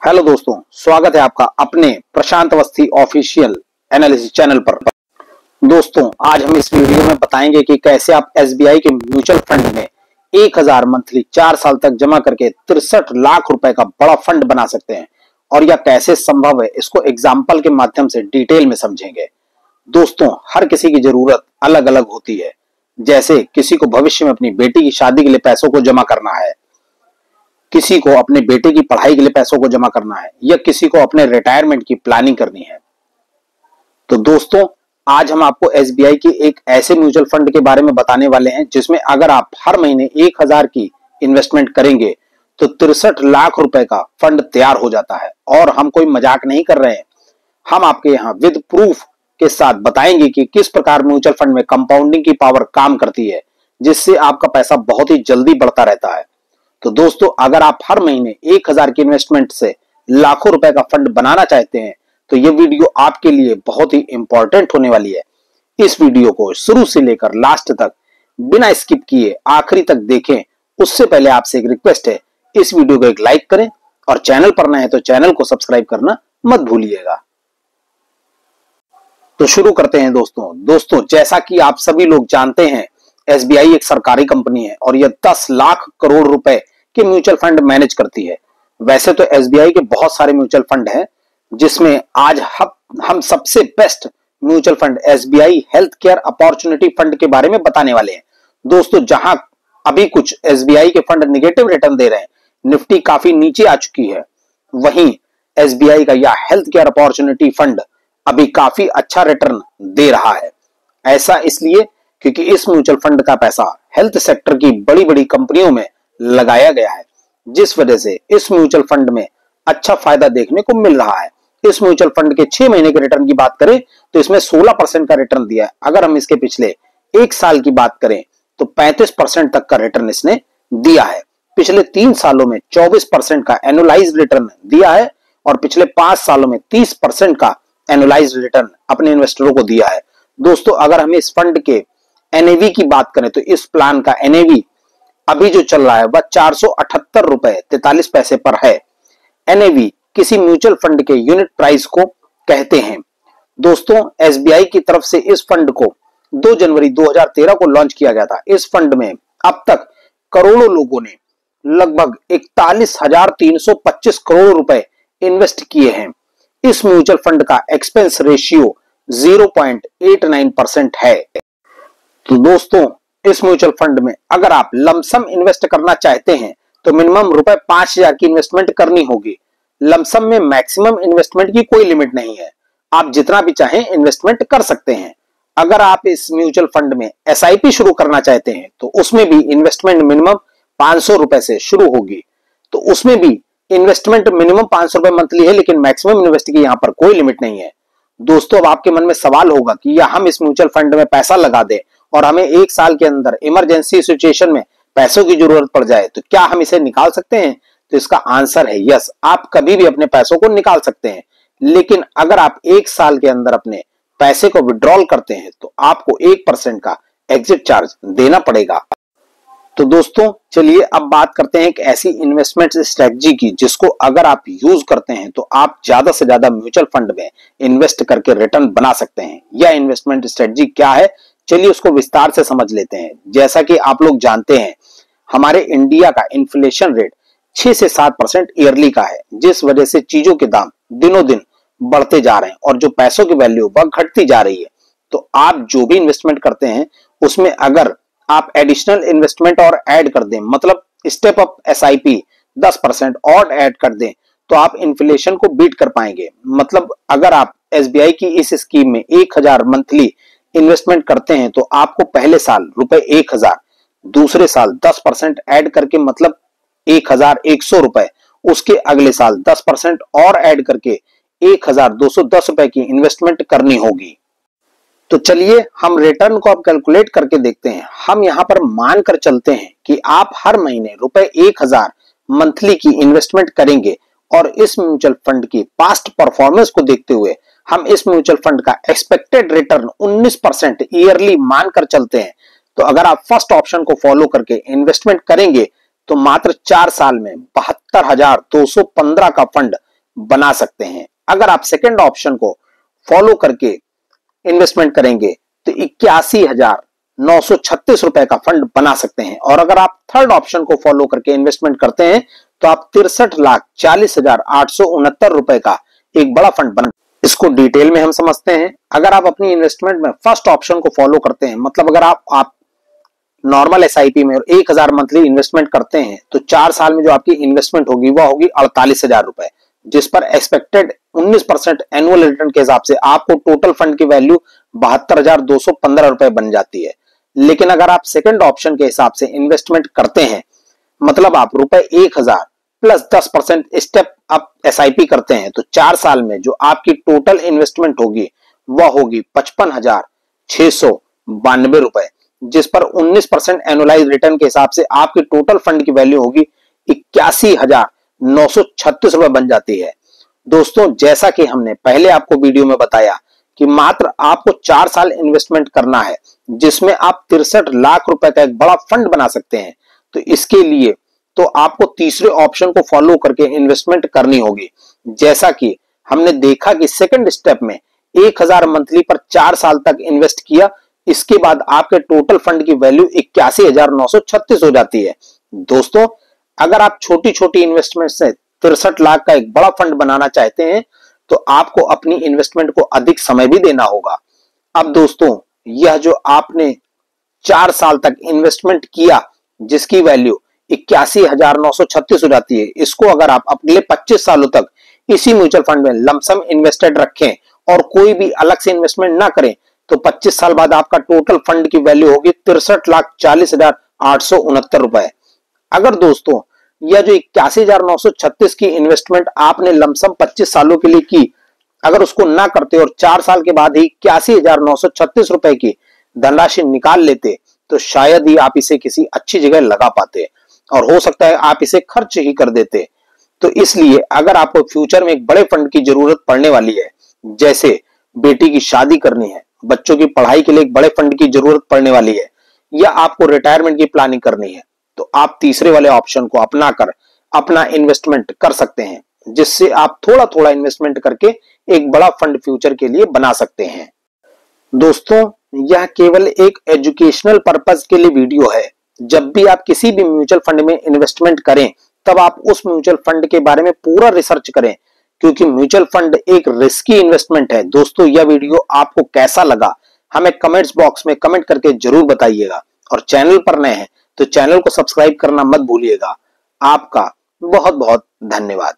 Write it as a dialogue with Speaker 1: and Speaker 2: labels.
Speaker 1: Hello दोस्तों, स्वागत है आपका अपने प्रशांत अवस्थी ऑफिशियल एनालिसिस चैनल पर। दोस्तों, आज हम इस वीडियो में बताएंगे कि कैसे आप एसबीआई के म्यूचुअल फंड में 1000 मंथली 4 साल तक जमा करके 63 लाख रुपए का बड़ा फंड बना सकते हैं और यह कैसे संभव है, इसको एग्जाम्पल के माध्यम से डिटेल में समझेंगे। दोस्तों, हर किसी की जरूरत अलग अलग होती है। जैसे किसी को भविष्य में अपनी बेटी की शादी के लिए पैसों को जमा करना है, किसी को अपने बेटे की पढ़ाई के लिए पैसों को जमा करना है, या किसी को अपने रिटायरमेंट की प्लानिंग करनी है। तो दोस्तों, आज हम आपको एसबीआई की एक ऐसे म्यूचुअल फंड के बारे में बताने वाले हैं जिसमें अगर आप हर महीने 1000 की इन्वेस्टमेंट करेंगे तो 63 लाख रुपए का फंड तैयार हो जाता है। और हम कोई मजाक नहीं कर रहे हैं, हम आपके यहाँ विद प्रूफ के साथ बताएंगे कि किस प्रकार म्यूचुअल फंड में कंपाउंडिंग की पावर काम करती है, जिससे आपका पैसा बहुत ही जल्दी बढ़ता रहता है। तो दोस्तों, अगर आप हर महीने 1000 की इन्वेस्टमेंट से लाखों रुपए का फंड बनाना चाहते हैं तो ये वीडियो आपके लिए बहुत ही इंपॉर्टेंट होने वाली है। इस वीडियो को शुरू से लेकर लास्ट तक बिना स्किप किए आखिरी तक देखें। उससे पहले आपसे एक रिक्वेस्ट है, इस वीडियो को एक लाइक करें और चैनल पर नए हैं तो चैनल को सब्सक्राइब करना मत भूलिएगा। तो शुरू करते हैं दोस्तों, जैसा कि आप सभी लोग जानते हैं, एसबीआई एक सरकारी कंपनी है और यह 10 लाख करोड़ रुपए के म्यूचुअल फंड मैनेज करती है। वैसे तो एसबीआई के बहुत सारे म्यूचुअल फंड हैं, जिसमें आज हम सबसे best mutual fund SBI health care opportunity fund के बारे में बताने वाले हैं। दोस्तों, जहां अभी कुछ एसबीआई के फंड निगेटिव रिटर्न दे रहे हैं, निफ्टी काफी नीचे आ चुकी है, वहीं एसबीआई का यह हेल्थ केयर अपॉर्चुनिटी फंड अभी काफी अच्छा रिटर्न दे रहा है। ऐसा इसलिए क्योंकि इस म्यूचुअल फंड का पैसा हेल्थ सेक्टर की बड़ी बड़ी कंपनियों में लगाया गया है, जिस वजह से इस म्यूचुअल फंड में अच्छा फायदा देखने को मिल रहा है। इस म्यूचुअल फंड के 6 महीने के रिटर्न की बात करें तो इसमें 16% का रिटर्न दिया है। अगर हम इसके पिछले 1 साल की बात करें तो 35% तक का रिटर्न इसने दिया है। पिछले 3 सालों में 24% का एनुअलाइज्ड रिटर्न दिया है और पिछले 5 सालों में 30% का एनुअलाइज्ड रिटर्न अपने इन्वेस्टरों को दिया है। दोस्तों, अगर हम इस फंड के एनएवी की बात करें तो इस प्लान का एनएवी अभी जो चल रहा है वह 478 रुपए 43 पैसे पर है। एनएवी किसी म्यूचुअल फंड के यूनिट प्राइस को कहते हैं। दोस्तों, एसबीआई की तरफ से इस फंड को 2 जनवरी 2013 को लॉन्च किया गया था। इस फंड में अब तक करोड़ों लोगों ने लगभग 41,325 करोड़ रुपए इन्वेस्ट किए हैं। इस म्यूचुअल फंड का एक्सपेंस रेशियो 0.89% है। तो दोस्तों, इस म्यूचुअल फंड में अगर आप लमसम इन्वेस्ट करना चाहते हैं तो मिनिमम रुपए 5000 की इन्वेस्टमेंट करनी होगी। लमसम में मैक्सिमम इन्वेस्टमेंट की कोई लिमिट नहीं है, आप जितना भी चाहें इन्वेस्टमेंट कर सकते हैं। अगर आप इस म्यूचुअल फंड में एसआईपी शुरू करना चाहते हैं तो उसमें भी इन्वेस्टमेंट मिनिमम 500 रुपए से शुरू होगी। तो उसमें भी इन्वेस्टमेंट मिनिमम 500 रुपए मंथली है, लेकिन मैक्सिमम इन्वेस्ट की यहां पर कोई लिमिट नहीं है। दोस्तों, अब आपके मन में सवाल होगा कि या हम इस म्यूचुअल फंड में पैसा लगा दें और हमें 1 साल के अंदर इमरजेंसी सिचुएशन में पैसों की जरूरत पड़ जाए तो क्या हम इसे निकाल सकते हैं? तो इसका आंसर है यस, आप कभी भी अपने पैसों को निकाल सकते हैं। लेकिन अगर आप 1 साल के अंदर अपने पैसे को विड्रॉल करते हैं तो आपको 1% का एग्जिट चार्ज देना पड़ेगा। तो दोस्तों, चलिए अब बात करते हैं एक ऐसी इन्वेस्टमेंट स्ट्रेटजी की जिसको अगर आप यूज करते हैं तो आप ज्यादा से ज्यादा म्यूचुअल फंड में इन्वेस्ट करके रिटर्न बना सकते हैं। यह इन्वेस्टमेंट स्ट्रेटजी क्या है, चलिए उसको विस्तार से समझ लेते हैं। जैसा कि आप लोग जानते हैं, हमारे इंडिया का इन्फ्लेशन रेट 6 से 7% ईयरली का है, जिस वजह से चीजों के दाम दिनों दिन बढ़ते जा रहे हैं और जो पैसों की वैल्यू वह घटती जा रही है। तो आप जो भी इन्वेस्टमेंट करते हैं उसमें अगर आप एडिशनल इन्वेस्टमेंट और ऐड कर दें, मतलब स्टेप अप एसआईपी 10% और ऐड कर दें, तो आप इन्फ्लेशन को बीट कर पाएंगे। मतलब अगर आप एसबीआई की इस स्कीम में 1000 मंथली इन्वेस्टमेंट करते हैं तो आपको पहले साल रुपए 1000, दूसरे साल 10% ऐड करके मतलब 1100 रुपए, उसके अगले साल 10% और ऐड करके 1210 रुपए की इन्वेस्टमेंट करनी होगी। तो चलिए हम रिटर्न को अब कैलकुलेट करके देखते हैं। हम यहां पर मानकर चलते हैं कि आप हर महीने रुपए 1000 मंथली की इन्वेस्टमेंट करेंगे और इस म्यूचुअल फंड की पास्ट परफॉर्मेंस को देखते हुए हम इस म्यूचुअल फंड का एक्सपेक्टेड रिटर्न 19% ईयरली मानकर चलते हैं। तो अगर आप फर्स्ट ऑप्शन को फॉलो करके इन्वेस्टमेंट करेंगे तो मात्र 4 साल में 72,215 का फंड बना सकते हैं। अगर आप सेकंड ऑप्शन को फॉलो करके इन्वेस्टमेंट करेंगे तो 81,936 रुपए का फंड बना सकते हैं। और अगर आप थर्ड ऑप्शन को फॉलो करके इन्वेस्टमेंट करते हैं तो आप 63,40,869 रुपए का एक बड़ा फंड बना। इसको डिटेल में हम समझते हैं। अगर आप अपनी इन्वेस्टमेंट में फर्स्ट ऑप्शन को फॉलो करते हैं, मतलब अगर आप नॉर्मल एसआईपी में 1,000 मंथली इन्वेस्टमेंट करते हैं तो 4 साल में जो आपकी इन्वेस्टमेंट होगी वह होगी 48,000 रुपए, जिस पर एक्सपेक्टेड 19% एनुअल रिटर्न के हिसाब से आपको टोटल फंड की वैल्यू 72,215 रुपए बन जाती है। लेकिन अगर आप सेकंड ऑप्शन के हिसाब से इन्वेस्टमेंट करते हैं, मतलब आप रुपए 1,000 प्लस 10% स्टेप अप एसआईपी करते हैं, तो 4 साल में जो आपकी टोटल इन्वेस्टमेंट होगी वह होगी 55,692 रुपए, जिस पर 19% एनुअलाइज रिटर्न के हिसाब से आपकी टोटल फंड की वैल्यू होगी 81,936 रुपए बन जाती है। दोस्तों, जैसा कि हमने पहले आपको वीडियो में बताया कि मात्र आपको 4 साल इन्वेस्टमेंट करना है, जिसमें आप 63 लाख रुपए का एक बड़ा फंड बना सकते हैं। तो इसके लिए तो आपको तीसरे ऑप्शन को फॉलो करके इन्वेस्टमेंट करनी होगी। जैसा कि हमने देखा कि सेकंड स्टेप में 1,000 मंथली पर 4 साल तक इन्वेस्ट किया, इसके बाद आपके टोटल फंड की वैल्यू 81,936 हो जाती है। दोस्तों, अगर आप छोटी छोटी इन्वेस्टमेंट से 63 लाख का एक बड़ा फंड बनाना चाहते हैं तो आपको अपनी इन्वेस्टमेंट को अधिक समय भी देना होगा। अब दोस्तों, यह जो आपने 4 साल तक इन्वेस्टमेंट किया जिसकी वैल्यू 81,936 हो जाती है, इसको अगर आप अगले 25 सालों तक इसी म्यूचुअल फंड में लमसम इन्वेस्टेड रखें और कोई भी अलग से इन्वेस्टमेंट ना करें तो 25 साल बाद आपका टोटल फंड की वैल्यू होगी 63,40,869 रुपए। अगर दोस्तों यह जो 81,936 की इन्वेस्टमेंट आपने लमसम 25 सालों के लिए की, अगर उसको ना करते और 4 साल के बाद ही 81,936 रुपए की धनराशि निकाल लेते तो शायद ही आप इसे किसी अच्छी जगह लगा पाते और हो सकता है आप इसे खर्च ही कर देते। तो इसलिए अगर आपको फ्यूचर में एक बड़े फंड की जरूरत पड़ने वाली है, जैसे बेटी की शादी करनी है, बच्चों की पढ़ाई के लिए एक बड़े फंड की जरूरत पड़ने वाली है, या आपको रिटायरमेंट की प्लानिंग करनी है, तो आप तीसरे वाले ऑप्शन को अपनाकर अपना इन्वेस्टमेंट कर सकते हैं, जिससे आप थोड़ा थोड़ा इन्वेस्टमेंट करके एक बड़ा फंड फ्यूचर के लिए बना सकते हैं। दोस्तों, यह केवल एक एजुकेशनल पर्पस के लिए वीडियो है। जब भी आप किसी भी म्यूचुअल फंड में इन्वेस्टमेंट करें तब आप उस म्यूचुअल फंड के बारे में पूरा रिसर्च करें, क्योंकि म्यूचुअल फंड एक रिस्की इन्वेस्टमेंट है। दोस्तों, यह वीडियो आपको कैसा लगा हमें कमेंट्स बॉक्स में कमेंट करके जरूर बताइएगा, और चैनल पर नए हैं तो चैनल को सब्सक्राइब करना मत भूलिएगा। आपका बहुत बहुत धन्यवाद।